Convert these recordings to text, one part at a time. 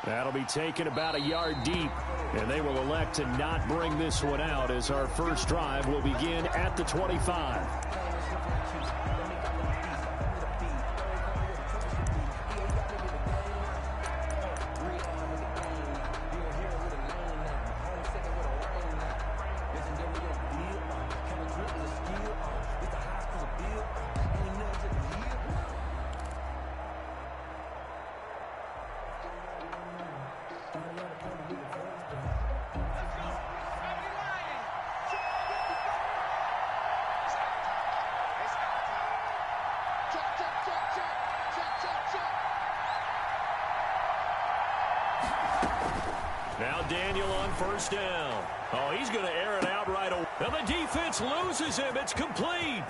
That'll be taken about a yard deep, and they will elect to not bring this one out as our first drive will begin at the 25. Now Daniel on first down. Oh, he's going to air it out right away. And the defense loses him. It's complete.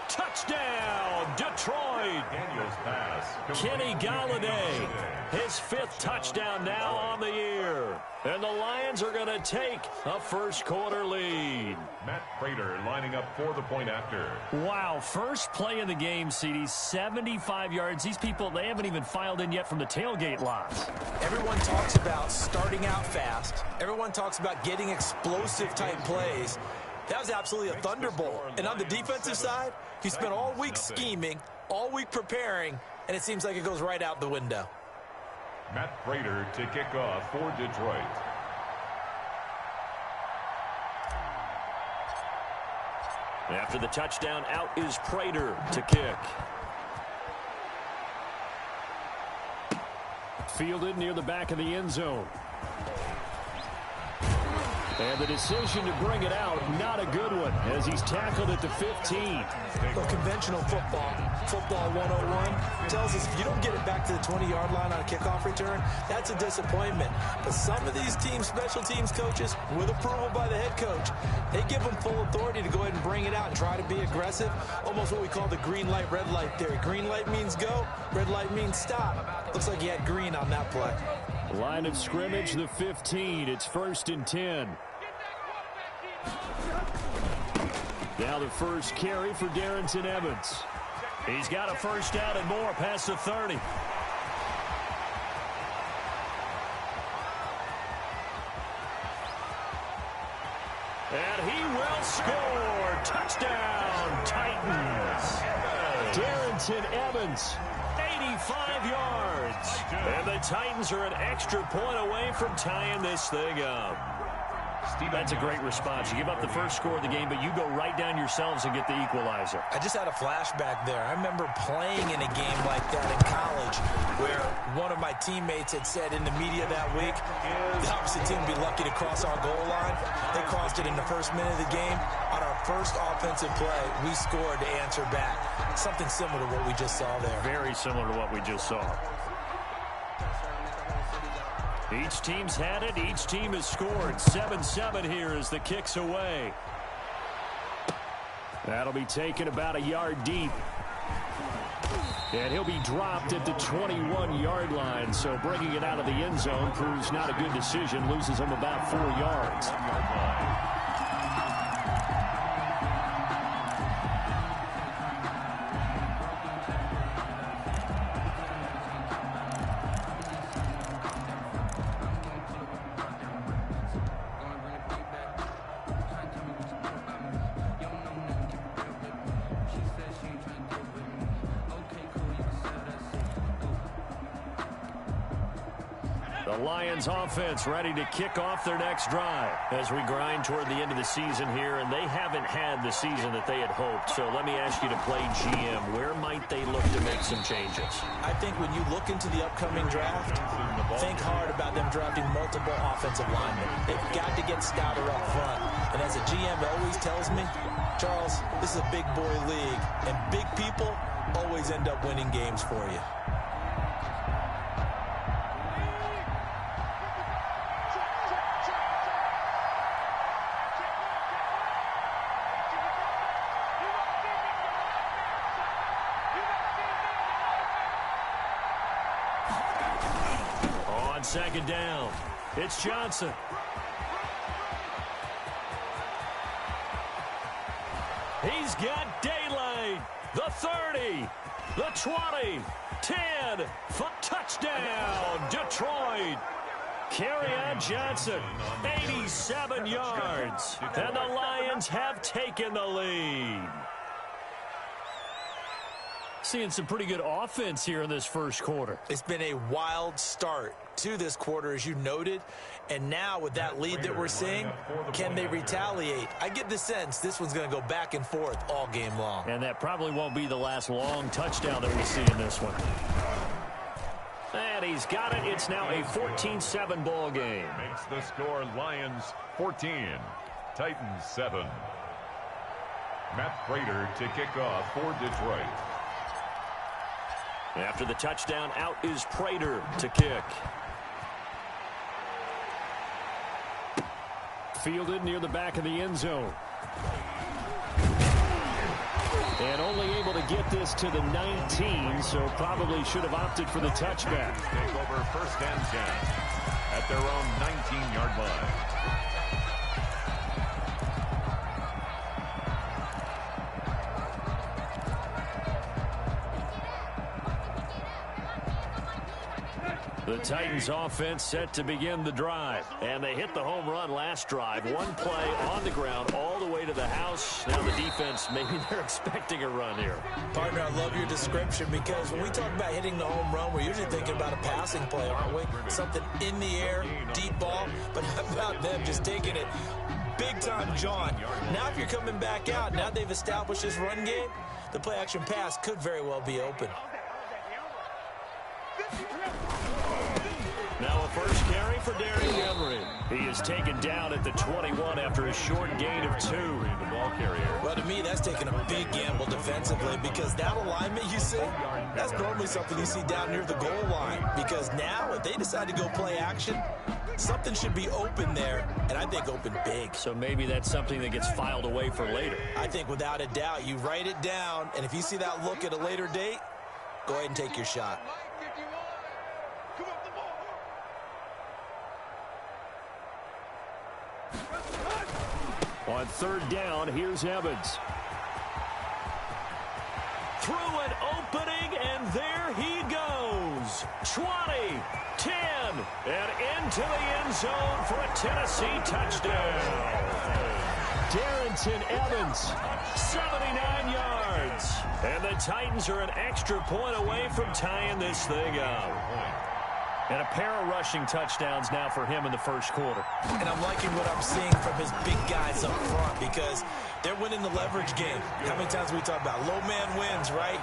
Touchdown, Detroit. Daniel's pass. Kenny Galladay, his 5th touchdown now on the year. And the Lions are going to take a first-quarter lead. Matt Prater lining up for the point after. Wow, first play in the game, CD, 75 yards. These people, they haven't even filed in yet from the tailgate lots. Everyone talks about starting out fast. Everyone talks about getting explosive-type plays. That was absolutely a thunderbolt. And on the defensive side, he spent all week scheming, all week preparing, and it seems like it goes right out the window. Matt Prater to kick off for Detroit. After the touchdown, out is Prater to kick. Fielded near the back of the end zone. And the decision to bring it out, not a good one, as he's tackled at the 15. Well, conventional football 101, tells us if you don't get it back to the 20-yard line on a kickoff return, that's a disappointment. But some of these teams, special teams coaches, with approval by the head coach, they give them full authority to go ahead and bring it out and try to be aggressive, almost what we call the green light, red light theory. Green light means go, red light means stop. Looks like he had green on that play. Line of scrimmage, the 15. It's 1st and 10. Now the first carry for Darrington Evans. He's got a first down and more past the 30. And he will score. Touchdown, Titans. Darrington Evans. 85 yards. And the Titans are an extra point away from tying this thing up. That's a great response. You give up the first score of the game, but you go right down yourselves and get the equalizer. I just had a flashback there. I remember playing in a game like that in college where one of my teammates had said in the media that week, the opposite team would be lucky to cross our goal line. They crossed it in the first minute of the game. On our first offensive play, we scored to answer back. Something similar to what we just saw there. Very similar to what we just saw. Each team's had it. Each team has scored. 7-7 here as the kick's away. That'll be taken about a yard deep. And he'll be dropped at the 21-yard line. So bringing it out of the end zone proves not a good decision. Loses him about 4 yards. The Lions offense ready to kick off their next drive as we grind toward the end of the season here, and they haven't had the season that they had hoped. So let me ask you to play GM. Where might they look to make some changes? I think when you look into the upcoming draft, think hard about them drafting multiple offensive linemen. They've got to get stouter up front. And as a GM always tells me, Charles, this is a big boy league, and big people always end up winning games for you. On second down, it's Johnson. He's got daylight. The 30, the 20, 10, touchdown, Detroit. Detroit. Kerryon Johnson, 87 yards. And the Lions have taken the lead. Seeing some pretty good offense here in this first quarter. It's been a wild start to this quarter, as you noted. And now with that lead that we're seeing, can they retaliate? I get the sense this one's going to go back and forth all game long. And that probably won't be the last long touchdown that we see in this one. And he's got it. It's now a 14-7 ball game. Makes the score Lions 14, Titans 7. Matt Prater to kick off for Detroit. After the touchdown, out is Prater to kick. Fielded near the back of the end zone. And only able to get this to the 19, so probably should have opted for the touchback. Take over first and 10 at their own 19-yard line. The Titans offense set to begin the drive. And they hit the home run last drive. One play on the ground all the way to the house. Now the defense, maybe they're expecting a run here. Partner, I love your description, because when we talk about hitting the home run, we're usually thinking about a passing play, aren't we? Something in the air, deep ball. But how about them just taking it big time, John? Now if you're coming back out, now they've established this run game, the play-action pass could very well be open. Now a first carry for Derrick Henry. He is taken down at the 21 after a short gain of 2. The ball carrier. Well, to me, that's taking a big gamble defensively, because that alignment you see, that's normally something you see down near the goal line. Because now, if they decide to go play action, something should be open there, and I think open big. So maybe that's something that gets filed away for later. I think without a doubt, you write it down, and if you see that look at a later date, go ahead and take your shot. On third down, here's Evans. Through an opening, and there he goes. 20, 10, and into the end zone for a Tennessee touchdown. Darrington Evans. 79 yards. And the Titans are an extra point away from tying this thing up. And a pair of rushing touchdowns now for him in the first quarter. And I'm liking what I'm seeing from his big guys up front, because they're winning the leverage game. How many times we talk about low man wins, right?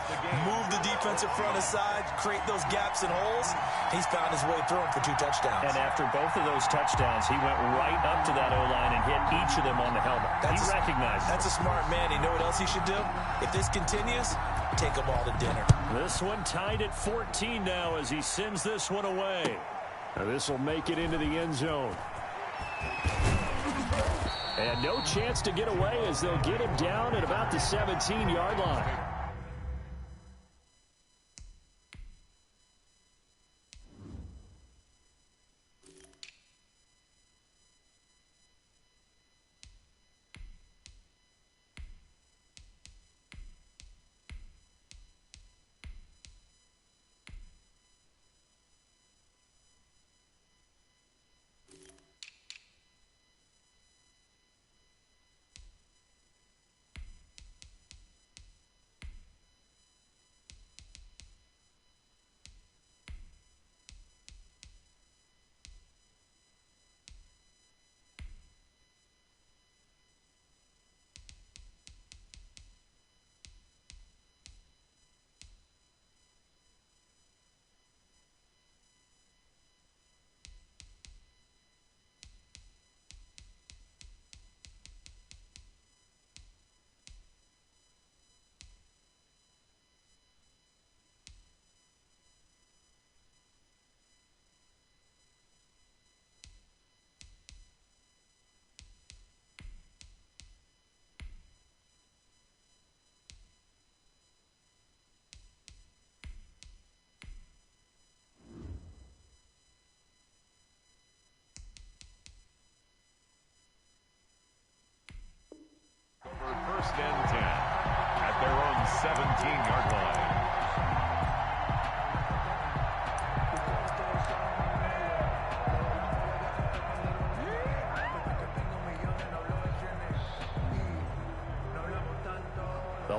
Move the defensive front aside, create those gaps and holes. He's found his way through them for 2 touchdowns. And after both of those touchdowns, he went right up to that O-line and hit each of them on the helmet. He recognized it. That's a smart man. You know what else he should do? If this continues, take them all to dinner. This one tied at 14 now as he sends this one away. Now this will make it into the end zone. And no chance to get away as they'll get him down at about the 17-yard line.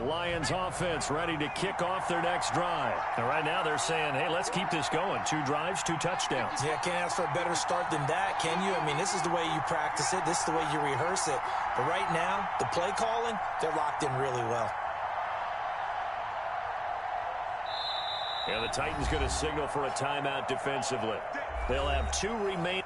Lions offense ready to kick off their next drive. And right now they're saying, hey, let's keep this going. 2 drives, 2 touchdowns. Yeah, can't ask for a better start than that, can you? I mean, this is the way you practice it. This is the way you rehearse it. But right now, the play calling, they're locked in really well. Yeah, the Titans going to signal for a timeout defensively. They'll have 2 remaining.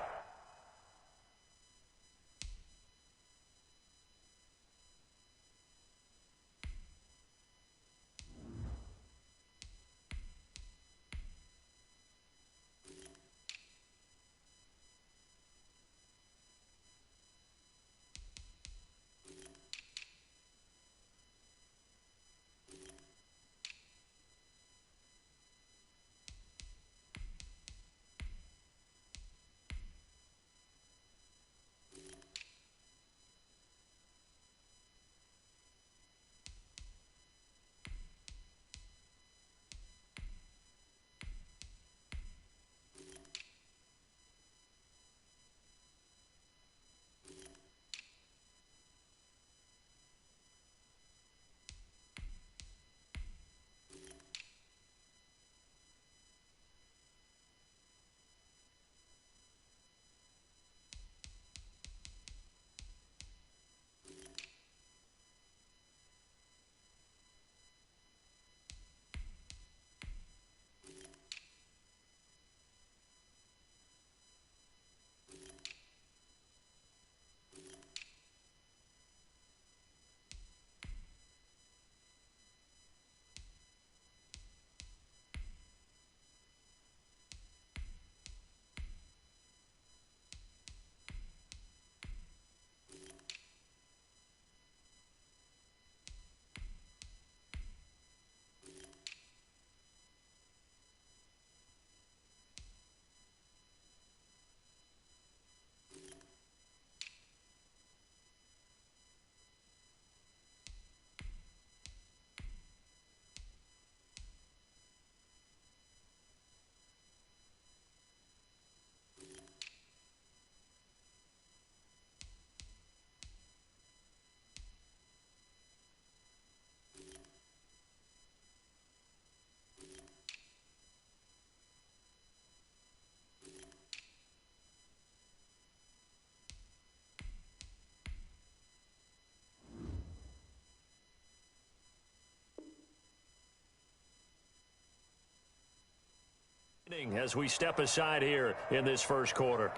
As we step aside here in this first quarter.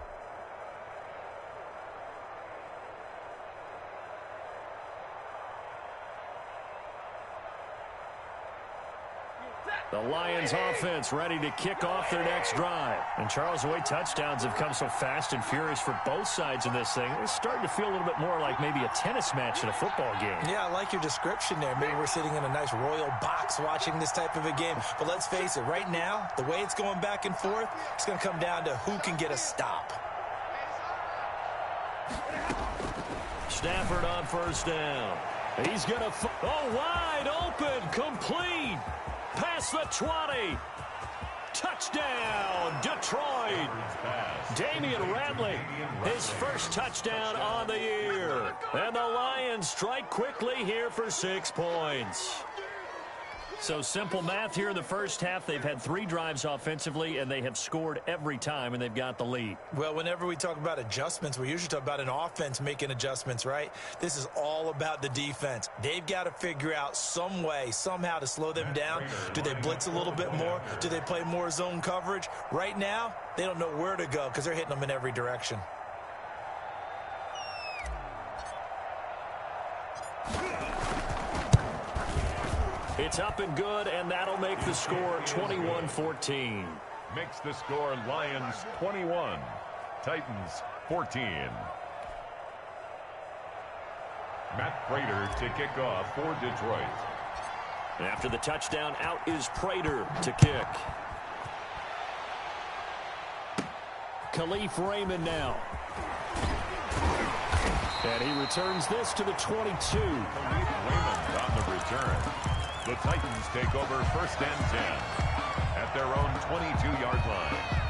The Lions offense ready to kick off their next drive. And Charles, the way touchdowns have come so fast and furious for both sides in this thing, it's starting to feel a little bit more like maybe a tennis match in a football game. Yeah, I like your description there. Maybe we're sitting in a nice royal box watching this type of a game. But let's face it, right now, the way it's going back and forth, it's going to come down to who can get a stop. Stafford on first down. He's going to... wide open, complete. Past the 20. Touchdown, Detroit. Damian Ratley, his first touchdown on the year. And the Lions strike quickly here for 6 points. So simple math here in the first half. They've had 3 drives offensively, and they have scored every time, and they've got the lead. Well, whenever we talk about adjustments, we usually talk about an offense making adjustments, right? This is all about the defense. They've got to figure out some way, somehow to slow them down. Do they blitz a little bit more? Do they play more zone coverage? Right now, they don't know where to go because they're hitting them in every direction. It's up and good, and that'll make the score 21-14. Makes the score Lions 21, Titans 14. Matt Prater to kick off for Detroit. After the touchdown, out is Prater to kick. Khalif Raymond now. And he returns this to the 22. Khalif Raymond on the return. The Titans take over first and 10 at their own 22-yard line.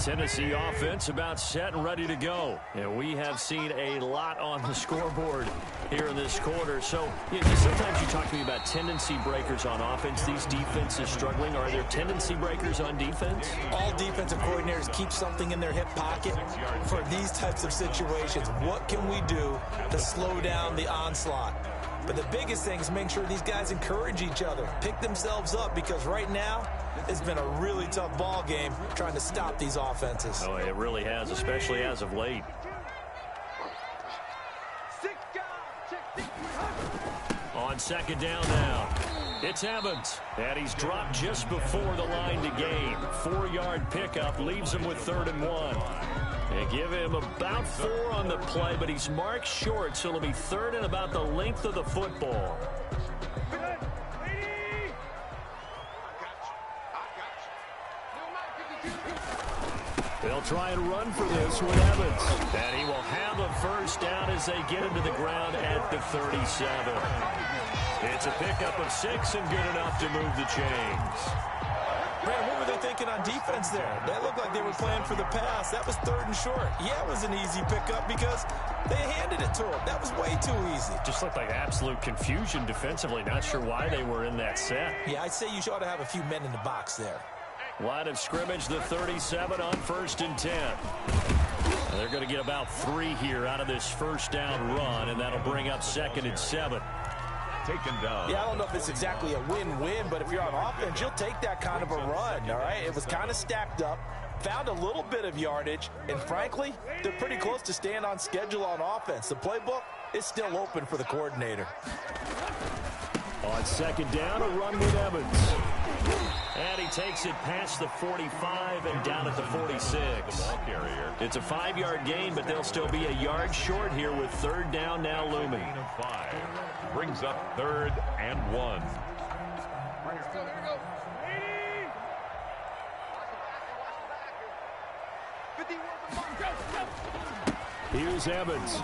Tennessee offense about set and ready to go. And we have seen a lot on the scoreboard here in this quarter. So sometimes you talk to me about tendency breakers on offense. These defenses struggling. Are there tendency breakers on defense? All defensive coordinators keep something in their hip pocket for these types of situations. What can we do to slow down the onslaught? But the biggest thing is making sure these guys encourage each other, pick themselves up, because right now it's been a really tough ball game trying to stop these offenses. Oh, it really has, especially as of late. On second down now, it's Evans, and he's dropped just before the line to gain. 4-yard pickup leaves him with 3rd and 1. They give him about 4 on the play, but he's marked short, so it'll be 3rd and about the length of the football. They'll try and run for this with Evans. And he will have a first down as they get him to the ground at the 37. It's a pickup of 6 and good enough to move the chains. Man, what were they thinking on defense there? That looked like they were playing for the pass. That was 3rd and short. Yeah, it was an easy pickup because they handed it to him. That was way too easy. Just looked like absolute confusion defensively. Not sure why they were in that set. Yeah, I'd say you ought to have a few men in the box there. Line of scrimmage, the 37 on 1st and 10. And they're going to get about 3 here out of this first down run, and that'll bring up 2nd and 7. Taken down. Yeah, I don't know if it's exactly a win-win, but if you're on offense, you'll take that kind of a run, all right? It was kind of stacked up, found a little bit of yardage, and frankly, they're pretty close to staying on schedule on offense. The playbook is still open for the coordinator. On second down, a run with Evans. And he takes it past the 45 and down at the 46. It's a 5-yard gain, but they'll still be a yard short here with 3rd down now looming. 5 brings up 3rd and 1. Here's Evans.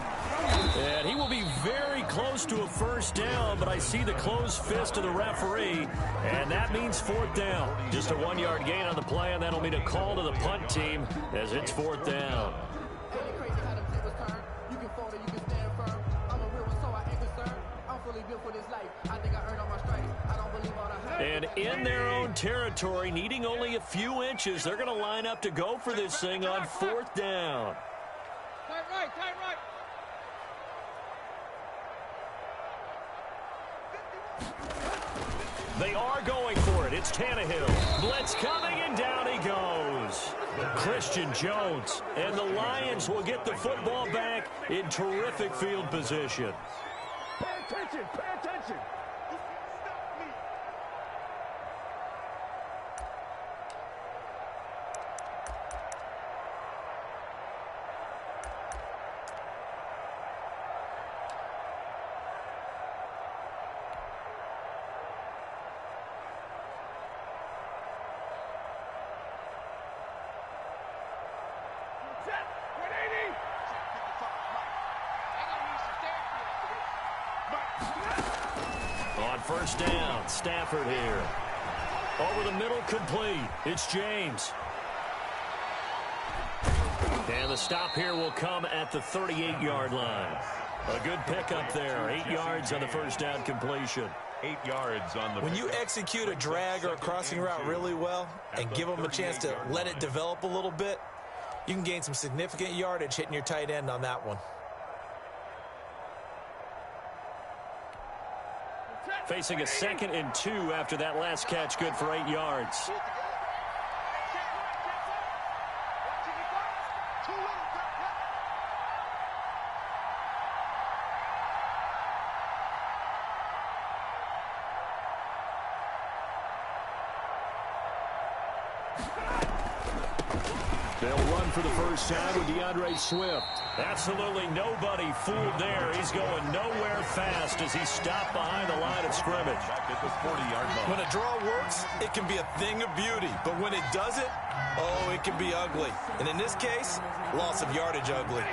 And he will be very close to a first down, but I see the closed fist of the referee, and that means 4th down. Just a 1-yard gain on the play, and that'll mean a call to the punt team as it's 4th down. And in their own territory, needing only a few inches, they're going to line up to go for this thing on 4th down. Tight right, tight right. They are going for it. It's Tannehill. Blitz coming, and down he goes. Christian Jones. And the Lions will get the football back in terrific field position. Pay attention, pay attention. On first down, Stafford here. Over the middle, complete. It's James. And the stop here will come at the 38-yard line. A good pickup there. 8 yards on the first down completion. 8 yards on the... When you execute a drag or a crossing route really well and give them a chance to let it develop a little bit, you can gain some significant yardage hitting your tight end on that one. Facing a 2nd and 2 after that last catch, good for 8 yards. They'll run for the first time with DeAndre Swift. Absolutely nobody fooled there. He's going nowhere fast as he stopped behind the line of scrimmage. Back at the 40-yard line. When a draw works, it can be a thing of beauty. But when it doesn't, oh, it can be ugly. And in this case, loss of yardage ugly.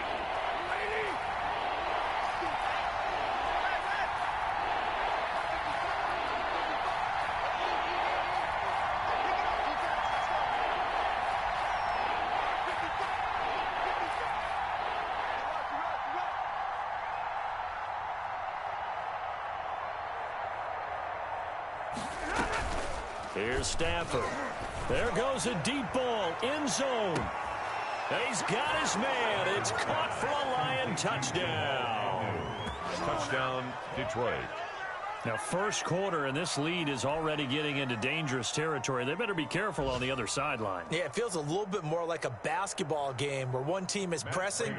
Here's Stafford. There goes a deep ball. End zone. He's got his man. It's caught for a Lion touchdown. Touchdown, Detroit. Now, first quarter, and this lead is already getting into dangerous territory. They better be careful on the other sideline. Yeah, it feels a little bit more like a basketball game where one team is pressing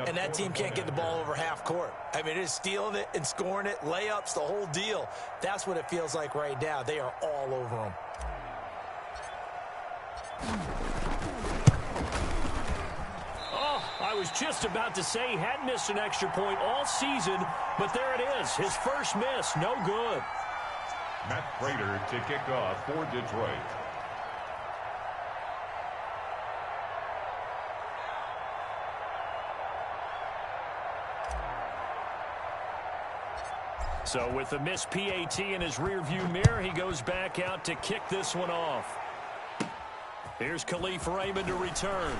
and that team can't get the ball over half court. I mean, it is stealing it and scoring it, layups, the whole deal. That's what it feels like right now. They are all over them. I was just about to say he hadn't missed an extra point all season, but there it is. His first miss, no good. Matt Prater to kick off for Detroit. So with the missed PAT in his rearview mirror, he goes back out to kick this one off. Here's Khalif Raymond to return.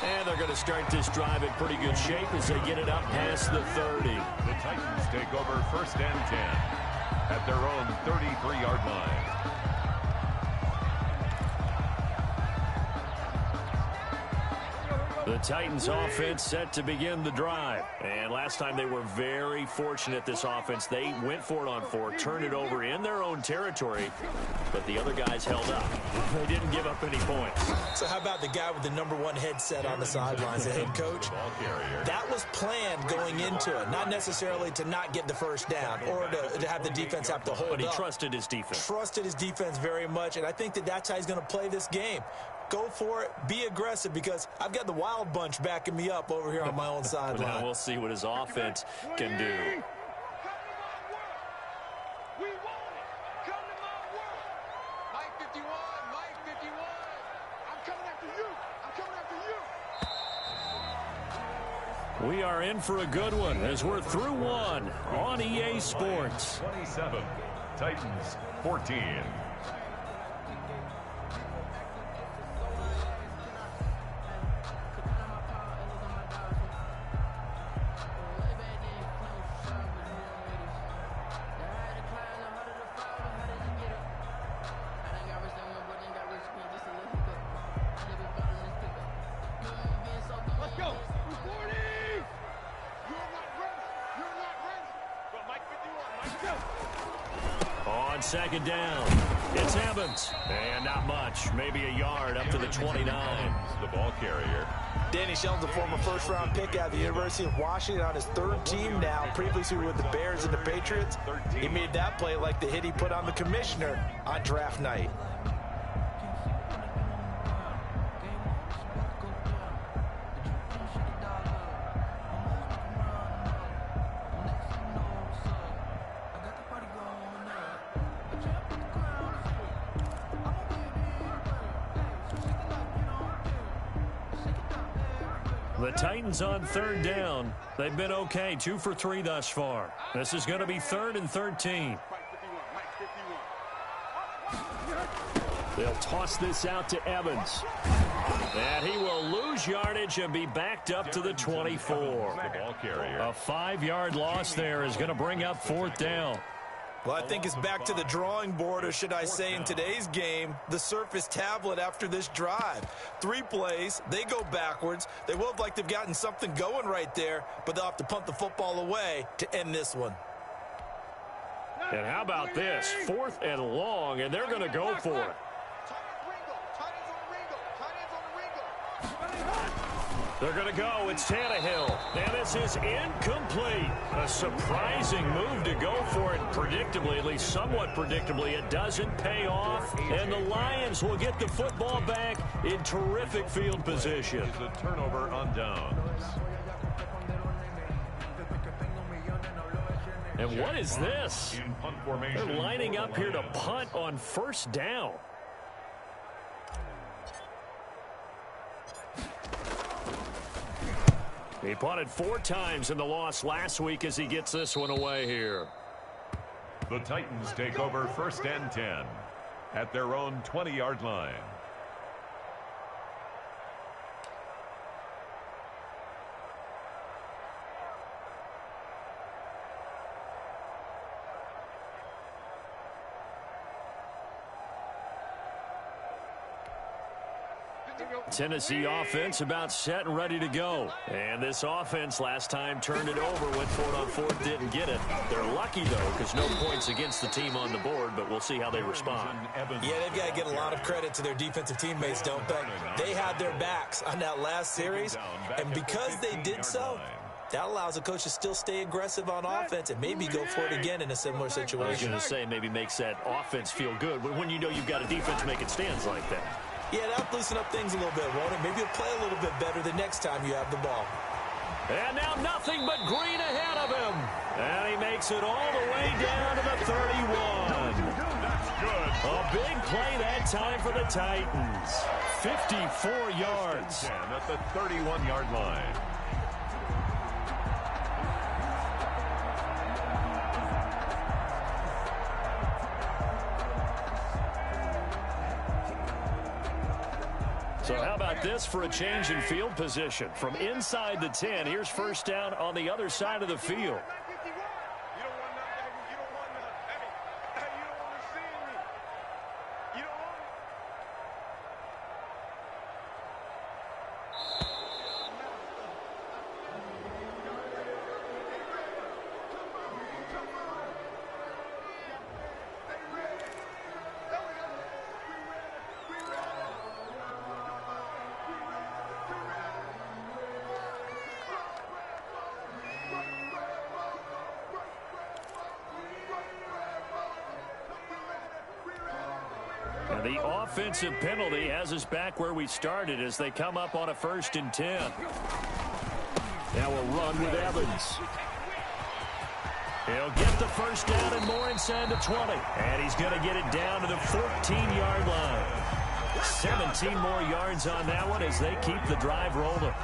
And they're going to start this drive in pretty good shape as they get it up past the 30. The Titans take over first and 10 at their own 33-yard line. The Titans offense set to begin the drive. And last time they were very fortunate, this offense. They went for it on 4, turned it over in their own territory, but the other guys held up. They didn't give up any points. So how about the guy with the #1 headset on the sidelines, the head coach? That was planned going into it, not necessarily to not get the first down or to have the defense have to hold up. But he trusted his defense. Trusted his defense very much, and I think that that's how he's going to play this game. Go for it. Be aggressive because I've got the Wild Bunch backing me up over here on my own sideline. Now we'll see what his offense can do. We are in for a good one as we're through one on EA Sports. 27, Titans 14. On second down, it's Evans. And not much, maybe a yard up to the 29. The ball carrier. Danny Shelton's a former first-round pick out of the University of Washington on his 3rd team now, previously with the Bears and the Patriots. He made that play like the hit he put on the commissioner on draft night. The Titans on 3rd down. They've been okay, 2 for 3 thus far. This is going to be 3rd and 13. They'll toss this out to Evans. And he will lose yardage and be backed up to the 24. The ball carrier. A 5-yard loss there is going to bring up 4th down. Well, I think it's back to the drawing board, or should I say in today's game, the Surface tablet after this drive. 3 plays, they go backwards. They will look like they've gotten something going right there, but they'll have to punt the football away to end this one. And how about this? 4th and long, and they're going to go for it. They're going to go. It's Tannehill. And this is incomplete. A surprising move to go for it. Predictably, at least somewhat predictably, it doesn't pay off. And the Lions will get the football back in terrific field position. It's a turnover on downs. And what is this? In punt formation. They're lining up here to punt on 1st down. He punted 4 times in the loss last week as he gets this one away here. The Titans take over 1st and 10 at their own 20-yard line. Tennessee offense about set and ready to go. And this offense last time turned it over, went for it on fourth, didn't get it. They're lucky, though, because no points against the team on the board, but we'll see how they respond. Yeah, they've got to get a lot of credit to their defensive teammates, don't they? They had their backs on that last series, and because they did so, that allows the coach to still stay aggressive on offense and maybe go for it again in a similar situation. I was going to say, maybe makes that offense feel good when you know you've got a defense making stands like that. Yeah, that'll loosen up things a little bit, won't it? Maybe you'll play a little bit better the next time you have the ball. And now nothing but green ahead of him. And he makes it all the way down to the 31. That's good. A big play that time for the Titans. 54 yards. At the 31-yard line. So how about this for a change in field position? From inside the 10, here's first down on the other side of the field. The offensive penalty has us back where we started as they come up on a 1st and 10. Now a run with Evans. He'll get the first down and more inside the 20. And he's going to get it down to the 14-yard line. 17 more yards on that one as they keep the drive rolling.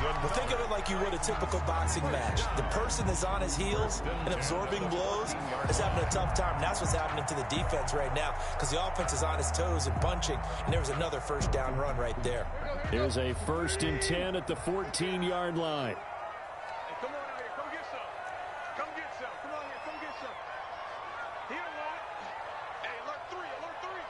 Well, think of it like you would a typical boxing match. The person is on his heels and absorbing blows is having a tough time. And that's what's happening to the defense right now because the offense is on his toes and punching. And there was another first down run right there. Here's a 1st and 10 at the 14-yard line. Hey, come on out here. Come get some. Come get some. Come on here. Come get some. He don't want it. Hey, alert 3. Alert 3.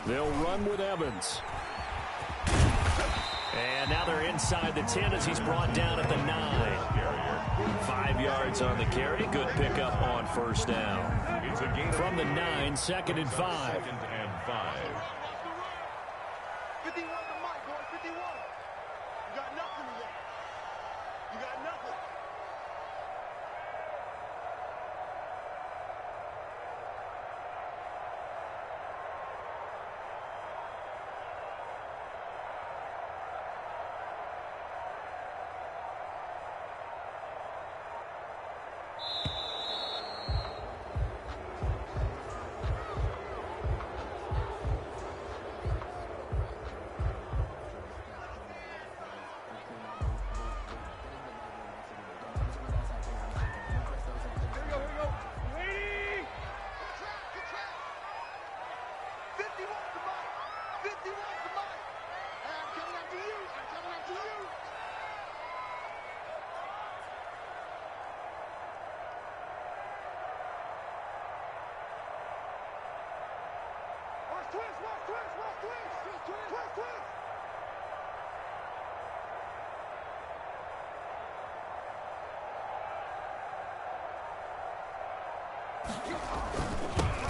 They'll run with Evans. And now they're inside the 10 as he's brought down at the 9. 5 yards on the carry. Good pickup on first down. It's a gain from the 9, 2nd and 5. 2nd and 5. 51 to Mike, boy. 51. You got nothing today. You got nothing.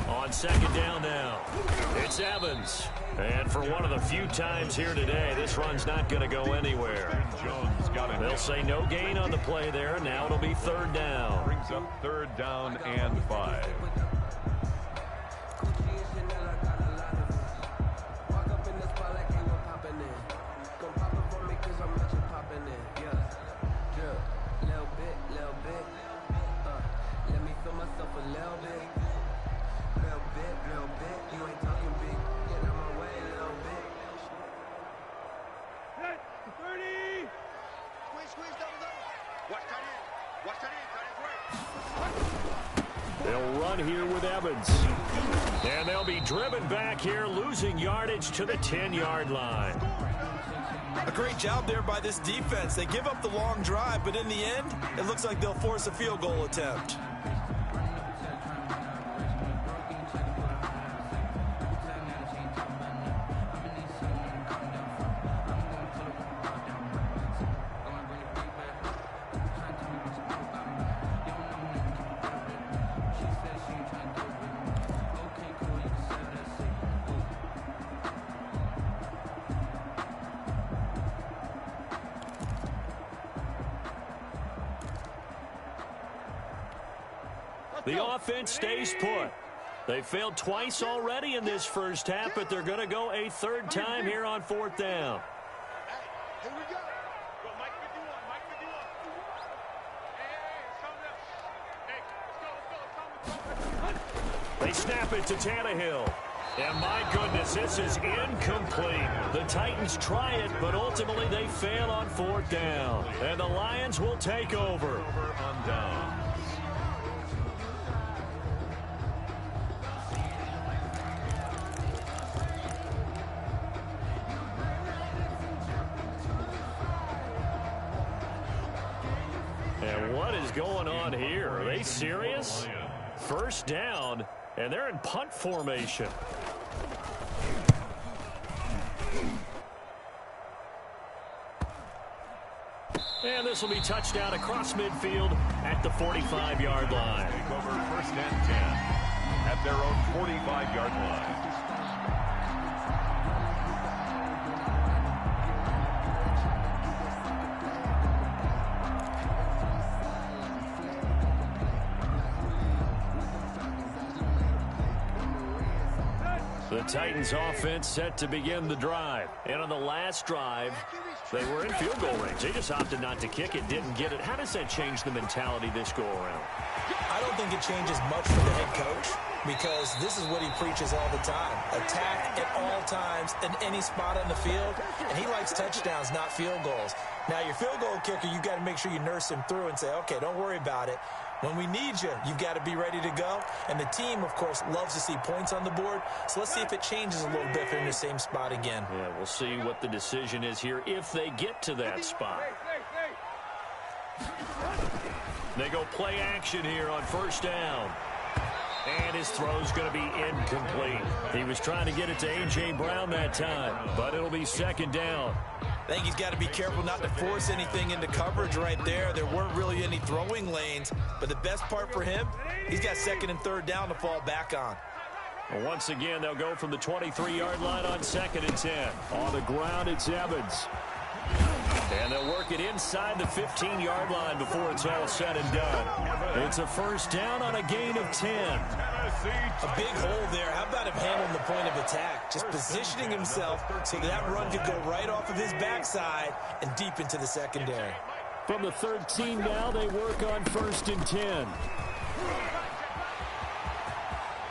On 2nd down now, it's Evans. And for one of the few times here today, this run's not going to go anywhere. They'll say no gain on the play there. Now it'll be 3rd down. Brings up 3rd down and 5. They'll run here with Evans. And they'll be driven back here, losing yardage to the 10-yard line. A great job there by this defense. They give up the long drive, but in the end, it looks like they'll force a field goal attempt. The offense stays put. They failed twice already in this first half, but they're going to go a third time here on fourth down. Here we go. Go, Mike 51, Mike 51. Hey, it's coming up. Hey, let's go. They snap it to Tannehill. And my goodness, this is incomplete. The Titans try it, but ultimately they fail on fourth down. And the Lions will take over. On downs. And what is going on here? Are they serious? First down, and they're in punt formation. And this will be touchdown across midfield at the 45-yard line. Take over first and 10 at their own 45-yard line. The Titans offense set to begin the drive. And on the last drive, they were in field goal range. They just opted not to kick it, didn't get it. How does that change the mentality this go around? I don't think it changes much for the head coach because this is what he preaches all the time. Attack at all times in any spot on the field, and he likes touchdowns, not field goals. Now, your field goal kicker, you've got to make sure you nurse him through and say, okay, don't worry about it. When we need you, you've got to be ready to go. And the team, of course, loves to see points on the board. So let's see if it changes a little bit if they're in the same spot again. Yeah, we'll see what the decision is here if they get to that spot. They go play action here on first down. And his throw's going to be incomplete. He was trying to get it to A.J. Brown that time, but it'll be second down. I think he's got to be careful not to force anything into coverage right there. There weren't really any throwing lanes, but the best part for him, he's got second and third down to fall back on. Well, once again, they'll go from the 23-yard line on second and 10. On the ground, it's Evans. And they'll work it inside the 15-yard line before it's all said and done. It's a first down on a gain of 10. A big hole there. How about him handling the point of attack? Just positioning himself so that run could go right off of his backside and deep into the secondary. From the 13 now, they work on first and 10.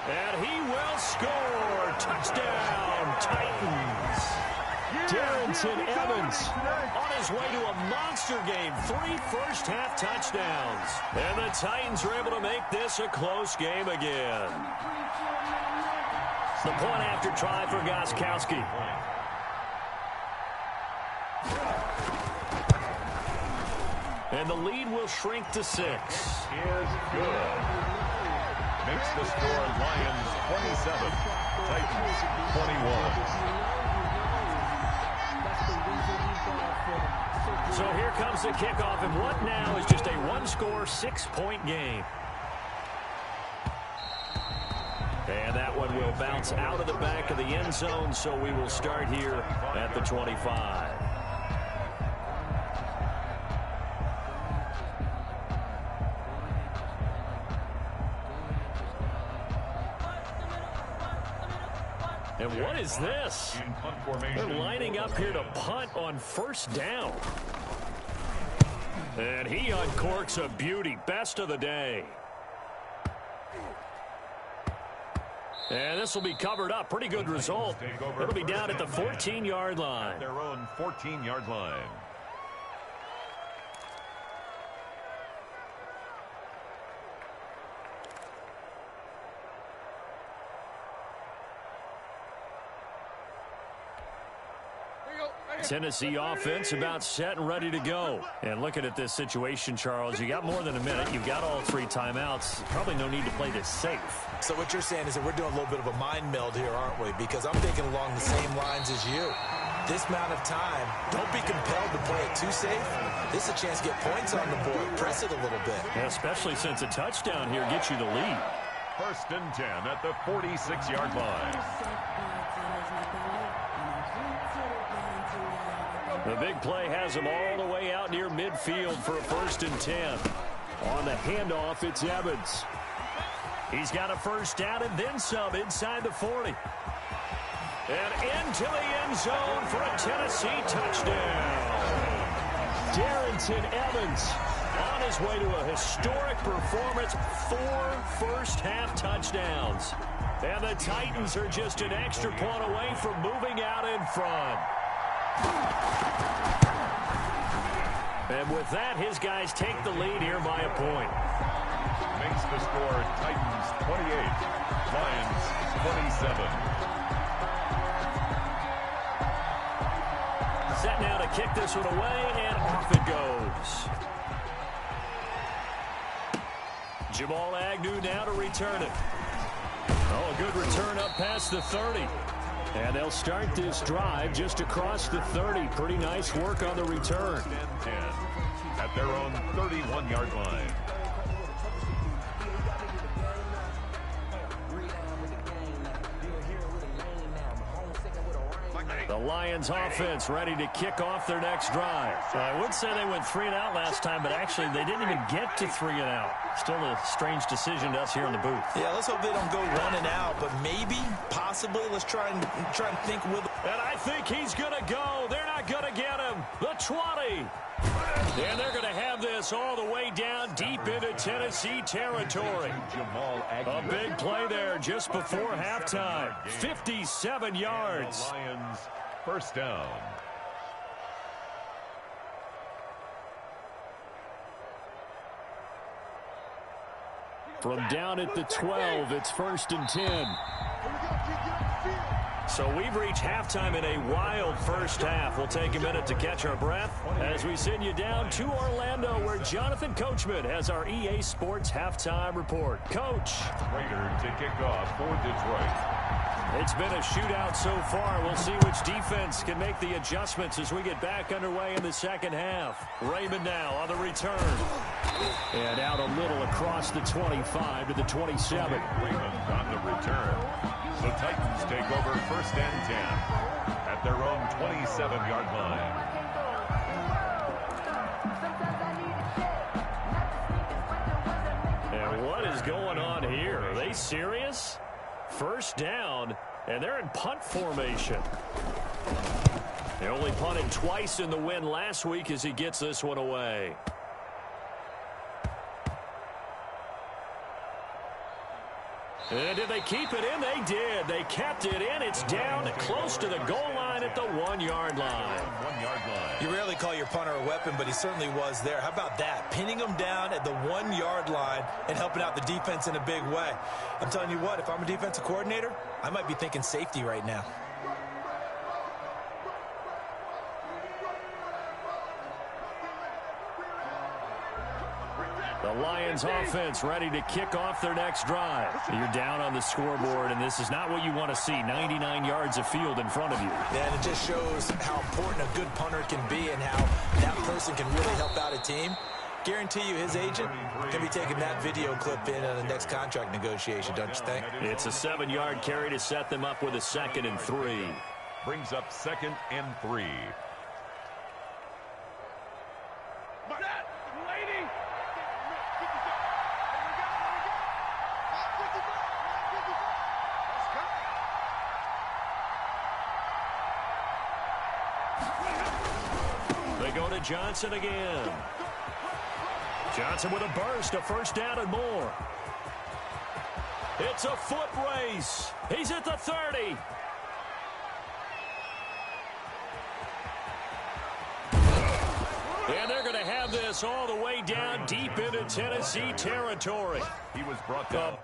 And he will score. Touchdown, Titans. Darrington Evans On his way to a monster game. 3 first-half touchdowns. And the Titans are able to make this a close game again. The point after try for Gostkowski. And the lead will shrink to 6. Is good. Makes the score Lions 27, Titans 21. So here comes the kickoff, and what now is just a one-score, 6-point game. And that one will bounce out of the back of the end zone, so we will start here at the 25. And what is this? They're lining up here to punt on first down. And he uncorks a beauty. Best of the day. And this will be covered up. Pretty good result. It'll be down at the 14-yard line. Their own 14-yard line. Tennessee offense about set and ready to go. And looking at this situation, Charles, you got more than a minute. You've got all 3 timeouts. Probably no need to play this safe. So what you're saying is that we're doing a little bit of a mind meld here, aren't we? Because I'm thinking along the same lines as you. This amount of time, don't be compelled to play it too safe. This is a chance to get points on the board. Press it a little bit. Yeah, especially since a touchdown here gets you the lead. 1st and 10 at the 46-yard line. The big play has them all the way out near midfield for a 1st and 10. On the handoff, it's Evans. He's got a 1st down and then some inside the 40. And into the end zone for a Tennessee touchdown. Darrington Evans on his way to a historic performance, 4 first-half touchdowns. And the Titans are just an extra point away from moving out in front. And with that, his guys take the lead here by a point. Makes the score Titans 28, Lions 27. Set now to kick this one away, and off it goes. Jamal Agnew now to return it. Oh, a good return up past the 30. And they'll start this drive just across the 30. Pretty nice work on the return. 10 at their own 31-yard line. The Lions offense ready to kick off their next drive. I would say they went 3 and out last time, but actually they didn't even get to 3 and out. Still a strange decision to us here in the booth. Yeah, let's hope they don't go 1 and out, but maybe, possibly, let's try and think with. And I think he's going to go. They're not going to get him. The 20. And they're going to have this all the way down deep into Tennessee territory. A big play there just before halftime. 57 yards. The Lions 1st down. From down at the 12, it's 1st and 10. So we've reached halftime in a wild first half. We'll take a minute to catch our breath as we send you down to Orlando, where Jonathan Coachman has our EA Sports halftime report. Coach. Raiders to kick off for Detroit. It's been a shootout so far. We'll see which defense can make the adjustments as we get back underway in the second half. Raymond now on the return. And out a little across the 25 to the 27. Raymond on the return. The Titans take over 1st and 10 at their own 27-yard line. And what is going on here? Are they serious? 1st down, and they're in punt formation. They only punted twice in the win last week as he gets this one away. And did they keep it in? They did. They kept it in. It's down close to the goal line at the 1-yard line. 1-yard line. You rarely call your punter a weapon, but he certainly was there. How about that? Pinning him down at the 1-yard line and helping out the defense in a big way. I'm telling you what, if I'm a defensive coordinator, I might be thinking safety right now. The Lions offense ready to kick off their next drive. You're down on the scoreboard, and this is not what you want to see. 99 yards of field in front of you. Yeah, and it just shows how important a good punter can be and how that person can really help out a team. Guarantee you his agent can be taking that video clip in on the next contract negotiation, don't you think? It's a 7-yard carry to set them up with a 2nd and 3. Brings up 2nd and 3. They go to Johnson again. Johnson with a burst, a 1st down and more. It's a foot race. He's at the 30. And they're going to have this all the way down deep into Tennessee territory. He was brought down.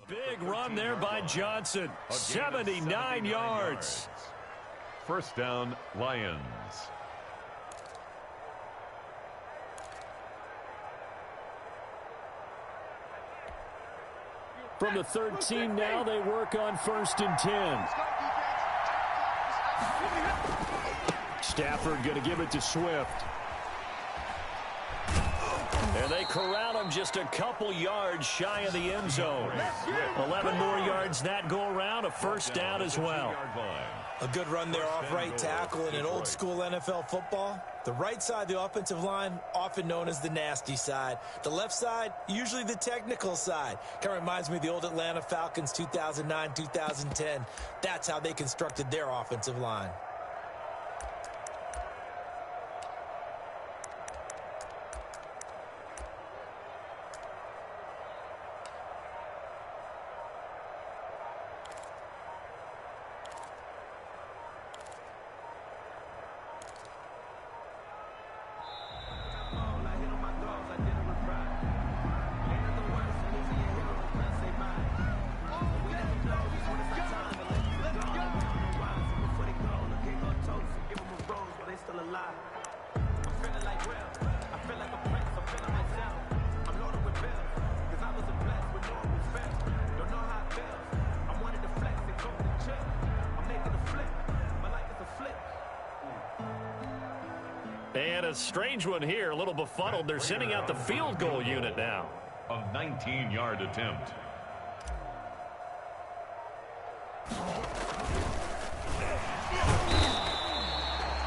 Big run there by Johnson. 79 yards. First down, Lions. From the 13 now, they work on 1st and 10. Stafford going to give it to Swift. And they corral him just a couple yards shy of the end zone. 11 more yards that go around, a first down as well. A good run there off right tackle in an old school NFL football. The right side, the offensive line, often known as the nasty side. The left side, usually the technical side. Kind of reminds me of the old Atlanta Falcons 2009, 2010. That's how they constructed their offensive line. And a strange one here, a little befuddled. They're sending out the field goal unit now. A 19-yard attempt.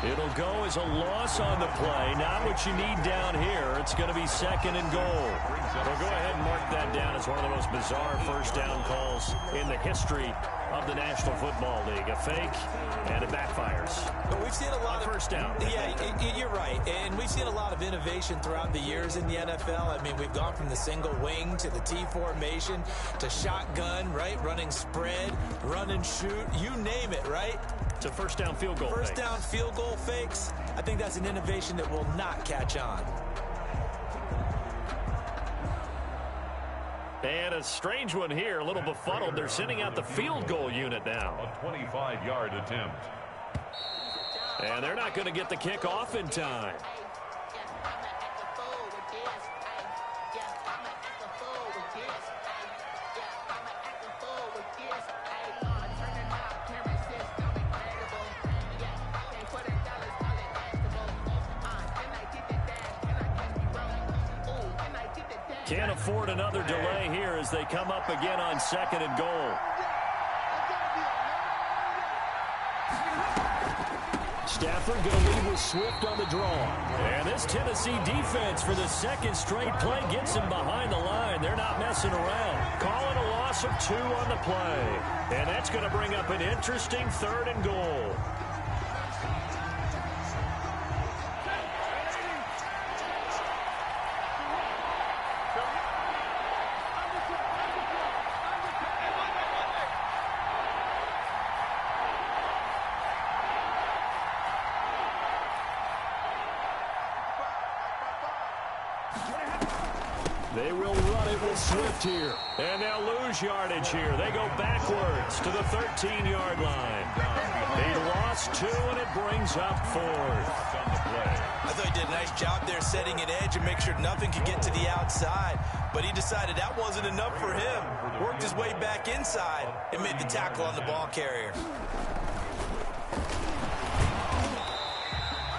It'll go as a loss on the play. Not what you need down here. It's going to be 2nd and goal. Well, go ahead and mark that down as one of the most bizarre first down calls in the history of the National Football League. A fake, and it backfires. But we've seen a lot of first down. Yeah, you're right. And we've seen a lot of innovation throughout the years in the NFL. I mean, we've gone from the single wing to the T formation to shotgun, right? Running spread, run and shoot, you name it, right? To first down field goal First fakes. down field goal fakes. I think that's an innovation that will not catch on. And a strange one here, a little befuddled. They're sending out the field goal unit now. A 25-yard attempt. And they're not going to get the kickoff in time. Can't afford another delay here as they come up again on 2nd and goal. Stafford going to lead with Swift on the draw. And this Tennessee defense for the 2nd straight play gets him behind the line. They're not messing around. Calling a loss of 2 on the play. And that's going to bring up an interesting 3rd and goal. They will run it with Swift here. And they'll lose yardage here. They go backwards to the 13-yard line. He lost 2, and it brings up 4th. I thought he did a nice job there setting an edge and make sure nothing could get to the outside. But he decided that wasn't enough for him. Worked his way back inside and made the tackle on the ball carrier.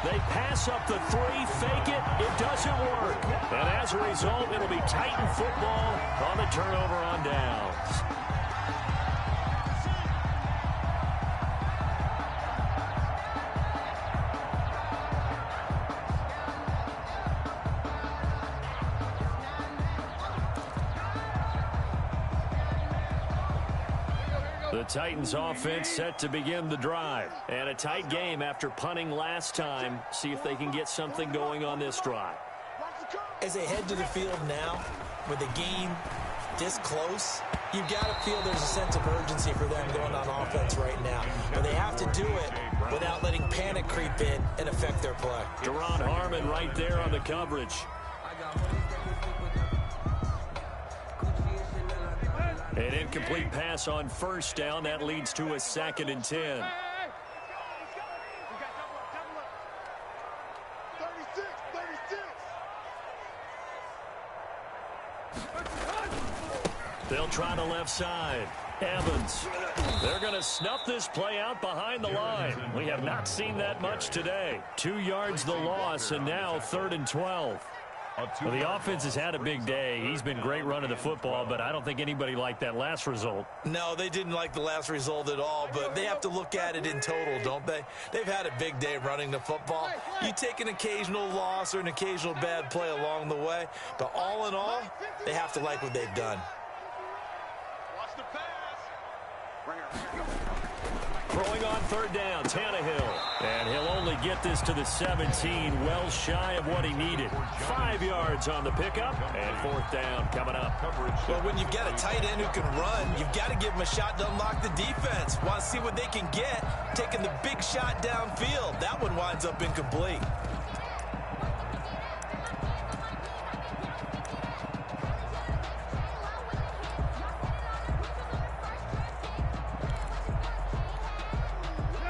They pass up the 3, fake it, it doesn't work. And as a result, it'll be Titan football on the turnover on downs. The Titans offense set to begin the drive. And a tight game after punting last time. See if they can get something going on this drive. As they head to the field now, with the game this close, you've got to feel there's a sense of urgency for them going on offense right now. But they have to do it without letting panic creep in and affect their play. Deron Harmon right there on the coverage. An incomplete pass on first down. That leads to a 2nd and 10. 36, 36. They'll try the left side. Evans. They're going to snuff this play out behind the line. We have not seen that much today. 2 yards the loss, and now 3rd and 12. Well, the offense has had a big day. He's been great running the football, but I don't think anybody liked that last result. No, they didn't like the last result at all, but they have to look at it in total, don't they? They've had a big day running the football. You take an occasional loss or an occasional bad play along the way, but all in all, they have to like what they've done. Watch the pass. Throwing on 3rd down, Tannehill. And he'll only get this to the 17, well shy of what he needed. 5 yards on the pickup, and 4th down coming up. Well, when you've got a tight end who can run, you've got to give him a shot to unlock the defense. Want to see what they can get, taking the big shot downfield. That one winds up incomplete.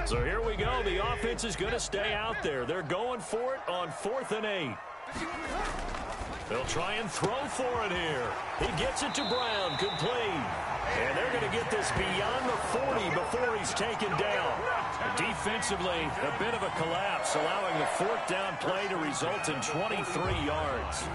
So here we go. The offense is going to stay out there. They're going for it on 4th and 8. They'll try and throw for it here. He gets it to Brown, complete. And they're going to get this beyond the 40 before he's taken down. Defensively, a bit of a collapse, allowing the 4th down play to result in 23 yards.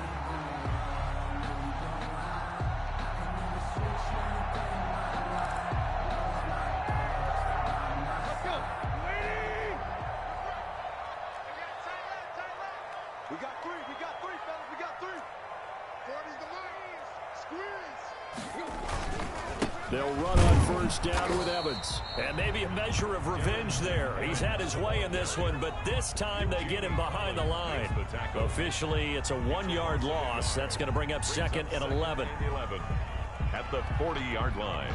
They'll run on 1st down with Evans. And maybe a measure of revenge there. He's had his way in this one, but this time they get him behind the line. Officially, it's a 1-yard loss. That's going to bring up 2nd and 11. At the 40-yard line.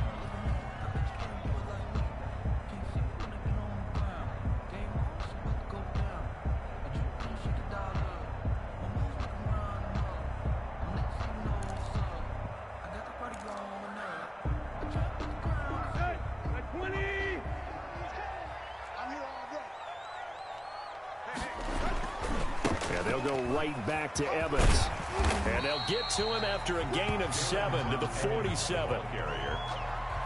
They'll go right back to Evans. And they'll get to him after a gain of 7 to the 47.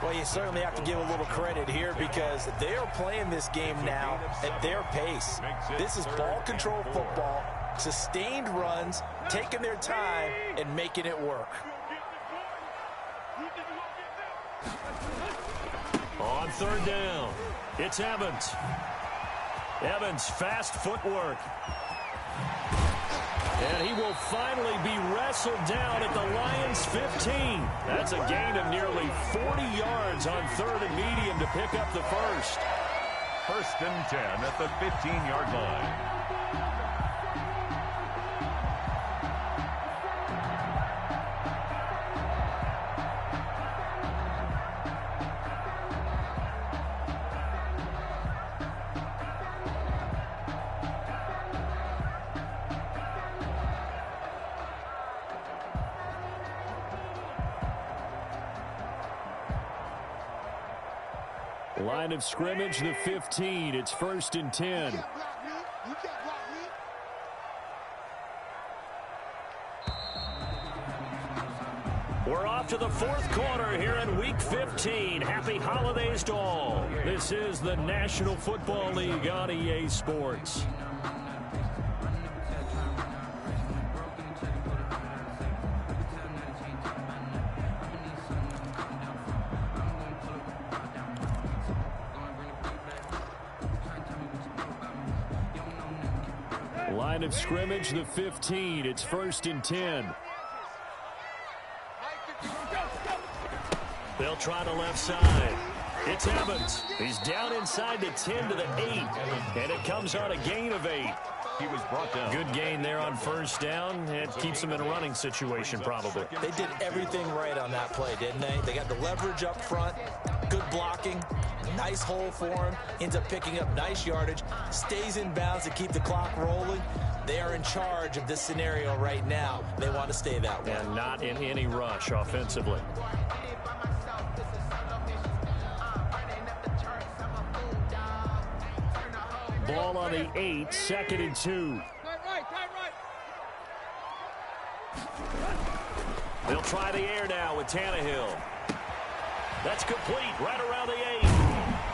Well, you certainly have to give a little credit here because they are playing this game now at their pace. This is ball control football, sustained runs, taking their time, and making it work. On 3rd down, it's Evans. Evans, fast footwork. And he will finally be wrestled down at the Lions' 15. That's a gain of nearly 40 yards on 3rd and medium to pick up the first. 1st and 10 at the 15-yard line. Line of scrimmage, the 15. It's 1st and 10. We're off to the 4th quarter here in Week 15. Happy holidays to all. This is the National Football League on EA Sports. Line of scrimmage, the 15. It's 1st and 10. They'll try the left side. It's Evans. He's down inside the 10 to the 8. And it comes on a gain of 8. He was brought down. Good gain there on first down. It keeps them in a running situation probably. They did everything right on that play, didn't they? They got the leverage up front, good blocking, nice hole for him, ends up picking up nice yardage, stays in bounds to keep the clock rolling. They are in charge of this scenario right now. They want to stay that way. And not in any rush offensively. Ball on the 8, 2nd and 2. They'll try the air now with Tannehill. That's complete right around the 8.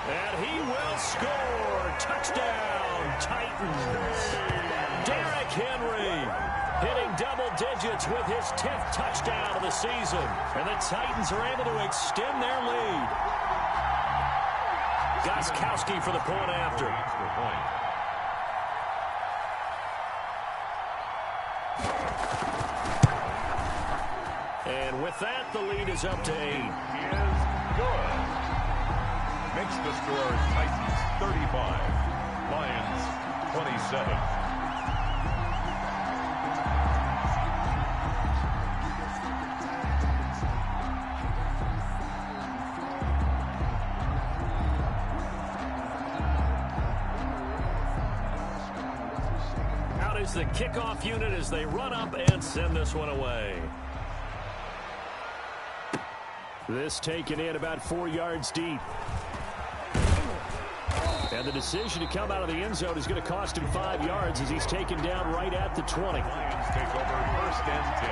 And he will score. Touchdown, Titans. Derrick Henry hitting double digits with his 10th touchdown of the season. And the Titans are able to extend their lead. Gostkowski for the point after. And with that, the lead is up to 8. Is good. Makes the score Titans 35, Lions 27. Out is the kickoff unit as they run up and send this one away. This taken in about 4 yards deep. And the decision to come out of the end zone is going to cost him 5 yards as he's taken down right at the 20. Lions take over 1st and 10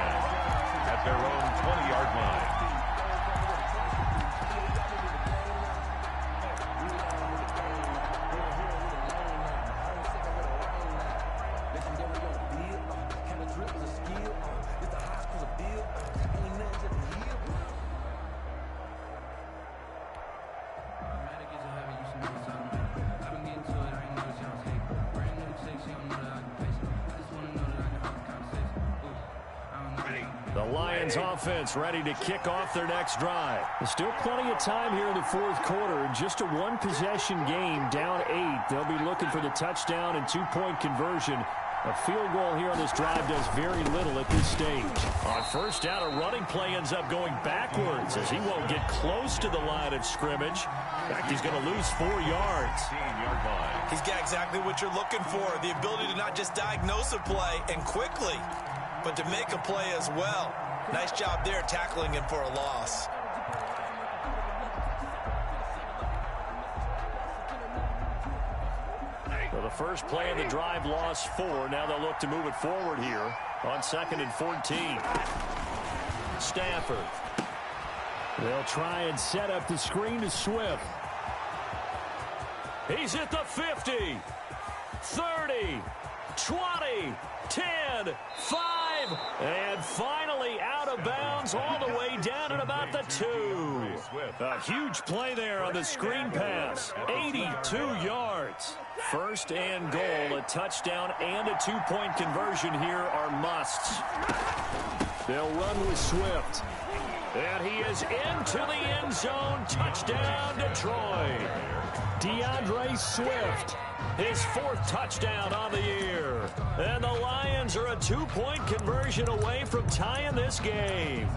at their own 20-yard line. The Lions offense ready to kick off their next drive. There's still plenty of time here in the 4th quarter. Just a one-possession game, down 8. They'll be looking for the touchdown and 2-point conversion. A field goal here on this drive does very little at this stage. On first down, a running play ends up going backwards as he won't get close to the line of scrimmage. In fact, he's going to lose 4 yards. He's got exactly what you're looking for, the ability to not just diagnose a play and quickly, but to make a play as well. Nice job there tackling him for a loss. So the first play of the drive lost 4. Now they'll look to move it forward here on 2nd and 14. Stafford. They'll try and set up the screen to Swift. He's at the 50, 30, 20, 10, 5, and finally out of bounds all the way down at about the 2. A huge play there on the screen pass, 82 yards. First and goal, a touchdown and a 2-point conversion here are musts. They'll run with Swift. And he is into the end zone. Touchdown, Detroit. DeAndre Swift. His 4th touchdown on the year. And the Lions are a 2-point conversion away from tying this game.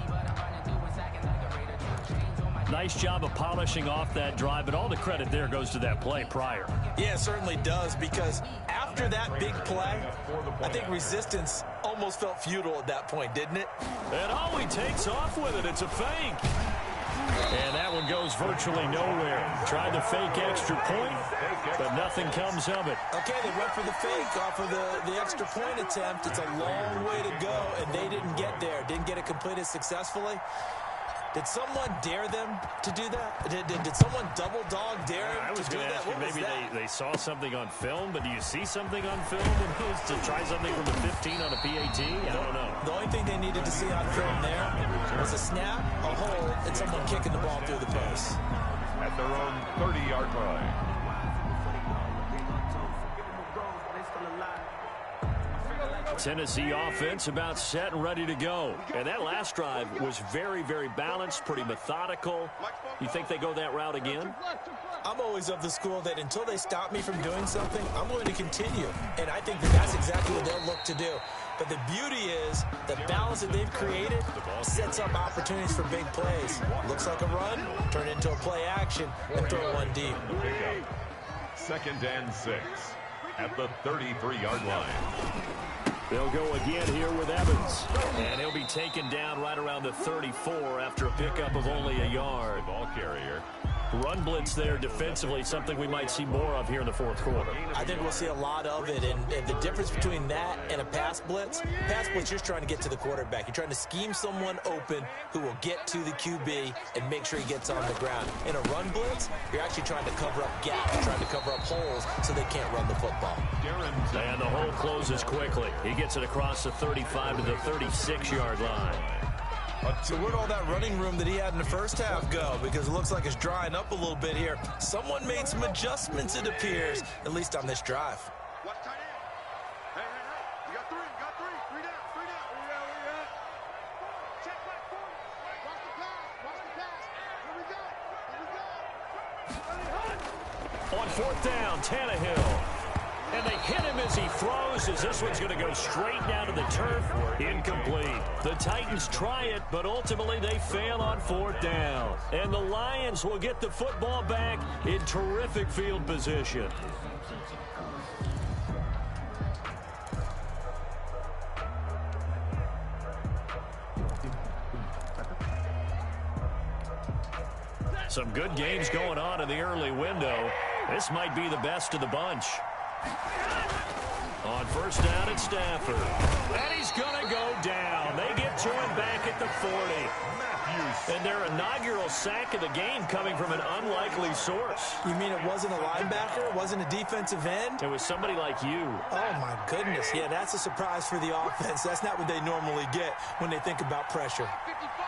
Nice job of polishing off that drive, but all the credit there goes to that play prior. Yeah, it certainly does, because after that big play, I think resistance almost felt futile at that point, didn't it? And all he takes off with it, it's a fake. And that one goes virtually nowhere. Tried to fake extra point, but nothing comes of it. Okay, they went for the fake off of the extra point attempt. It's a long way to go, and they didn't get there. Didn't get it completed successfully. Did someone dare them to do that? Did someone double dog dare I was to do going to that? ask you, maybe they saw something on film, but do you see something on film to try something from the 15 on a PAT? I don't know. The only thing they needed to see on film there was a snap, a hold, and someone kicking the ball through the post. At their own 30-yard line. Tennessee offense about set and ready to go. And that last drive was very, very balanced, pretty methodical. You think they go that route again? I'm always of the school that until they stop me from doing something, I'm going to continue. And I think that that's exactly what they'll look to do. But the beauty is the balance that they've created sets up opportunities for big plays. Looks like a run, turn into a play action, and throw one deep. 2nd and 6 at the 33-yard line. They'll go again here with Evans. And he'll be taken down right around the 34 after a pickup of only a yard. Ball carrier. Run blitz there defensively, something we might see more of here in the fourth quarter. I think we'll see a lot of it, and the difference between that and a pass blitz, you're trying to get to the quarterback. You're trying to scheme someone open who will get to the QB and make sure he gets on the ground. In a run blitz, you're actually trying to cover up gaps, trying to cover up holes so they can't run the football. And the hole closes quickly. He gets it across the 35 to the 36-yard line. So where'd all that running room that he had in the first half go? Because it looks like it's drying up a little bit here. Someone made some adjustments, it appears, at least on this drive. Watch tight end. Hey. You got three. Three down. Where you at? Check back forward. Watch the pass. Here we go. On 4th down, Tannehill. And they hit him as he throws, as this one's going to go straight down to the turf. Incomplete. The Titans try it, but ultimately they fail on 4th down. And the Lions will get the football back in terrific field position. Some good games going on in the early window. This might be the best of the bunch. On 1st down, it's Stafford. And he's going to go down. They get to him back at the 40. And their inaugural sack of the game coming from an unlikely source. You mean it wasn't a linebacker? It wasn't a defensive end? It was somebody like you. Oh, my goodness. Yeah, that's a surprise for the offense. That's not what they normally get when they think about pressure. 55.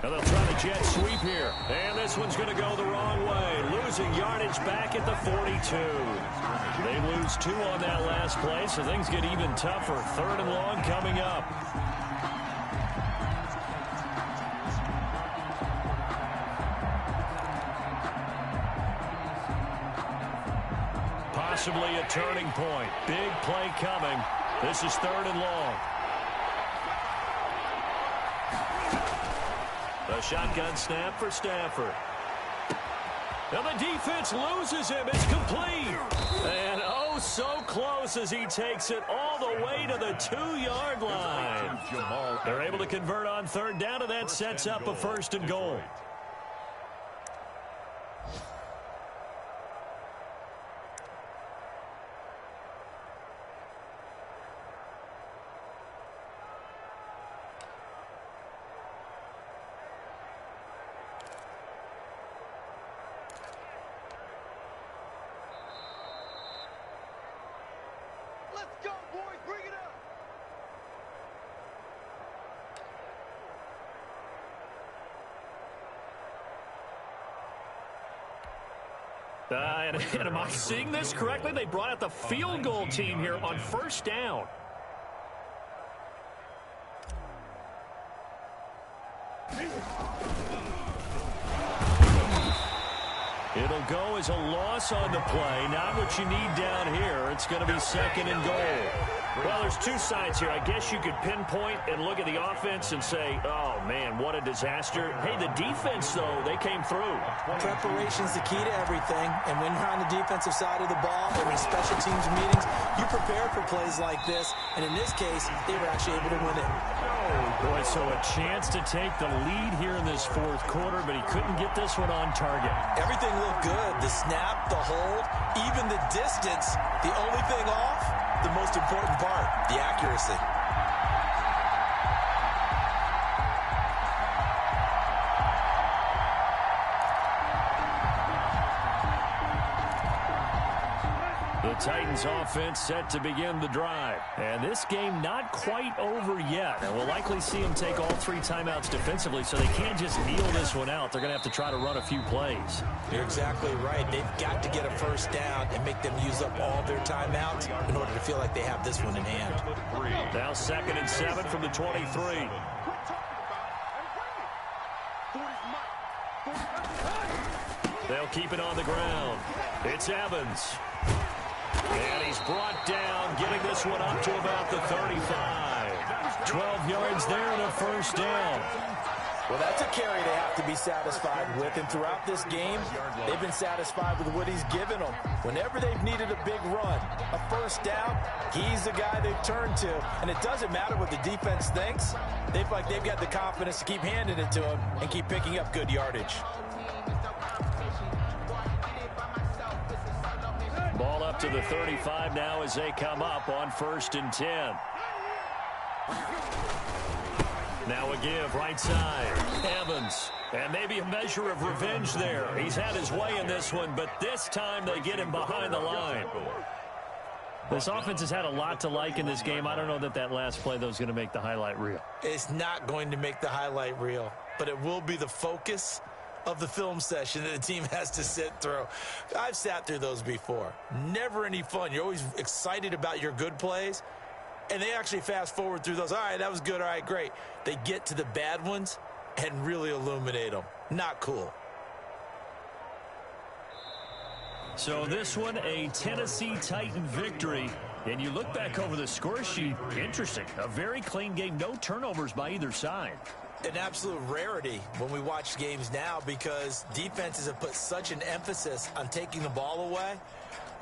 And they'll try the jet sweep here. And this one's going to go the wrong way. Losing yardage back at the 42. They lose 2 on that last play, so things get even tougher. 3rd and long coming up. Possibly a turning point. Big play coming. This is 3rd and long. A shotgun snap for Stafford. And the defense loses him. It's complete. And oh, so close as he takes it all the way to the 2-yard line. They're able to convert on 3rd down, and that sets up a 1st and goal. Let's go, boys. Bring it up. And am I seeing this correctly? They brought out the field goal team here on 1st down. It'll go as a loss on the play. Not what you need down here. It's going to be 2nd and goal. Well, there's 2 sides here. I guess you could pinpoint and look at the offense and say, oh, man, what a disaster. Hey, the defense, though, they came through. Preparation's the key to everything. And when you're on the defensive side of the ball or in special teams meetings, you prepare for plays like this. And in this case, they were actually able to win it. Oh, boy, so a chance to take the lead here in this 4th quarter, but he couldn't get this one on target. Everything looked good. The snap, the hold, even the distance. The only thing off, the most important part, the accuracy. Titans offense set to begin the drive. And this game not quite over yet. And we'll likely see them take all 3 timeouts defensively, so they can't just kneel this one out. They're going to have to try to run a few plays. You're exactly right. They've got to get a first down and make them use up all their timeouts in order to feel like they have this one in hand. Now 2nd and 7 from the 23. They'll keep it on the ground. It's Evans. And he's brought down, getting this one up to about the 35. 12 yards there and a first down. Well, that's a carry they have to be satisfied with. And throughout this game, they've been satisfied with what he's given them. Whenever they've needed a big run, a first down, he's the guy they've turned to. And it doesn't matter what the defense thinks. They feel like they've got the confidence to keep handing it to him and keep picking up good yardage. Ball up to the 35 now as they come up on 1st and 10. Now a give, right side. Evans. And maybe a measure of revenge there. He's had his way in this one, but this time they get him behind the line. This offense has had a lot to like in this game. I don't know that that last play, though, is going to make the highlight reel. It's not going to make the highlight reel, but it will be the focus of the film session that the team has to sit through. I've sat through those before. Never any fun. You're always excited about your good plays, and they actually fast forward through those. All right, that was good. All right, great. They get to the bad ones and really illuminate them. Not cool. So this one, a Tennessee Titan victory. And you look back over the score sheet, interesting. A very clean game, no turnovers by either side. An absolute rarity when we watch games now because defenses have put such an emphasis on taking the ball away.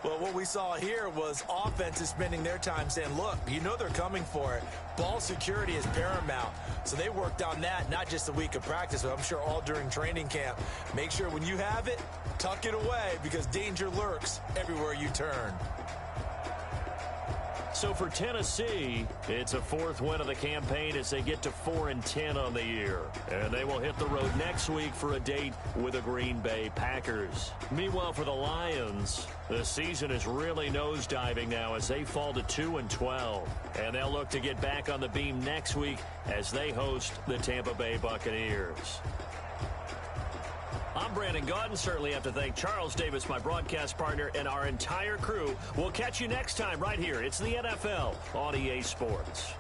Well, what we saw here was offenses spending their time saying, look, you know they're coming for it. Ball security is paramount. So they worked on that, not just a week of practice, but I'm sure all during training camp. Make sure when you have it, tuck it away because danger lurks everywhere you turn. So for Tennessee, it's a 4th win of the campaign as they get to 4-10 on the year. And they will hit the road next week for a date with the Green Bay Packers. Meanwhile, for the Lions, the season is really nosediving now as they fall to 2-12. And they'll look to get back on the beam next week as they host the Tampa Bay Buccaneers. I'm Brandon Gaudin. Certainly have to thank Charles Davis, my broadcast partner, and our entire crew. We'll catch you next time right here. It's the NFL on EA Sports.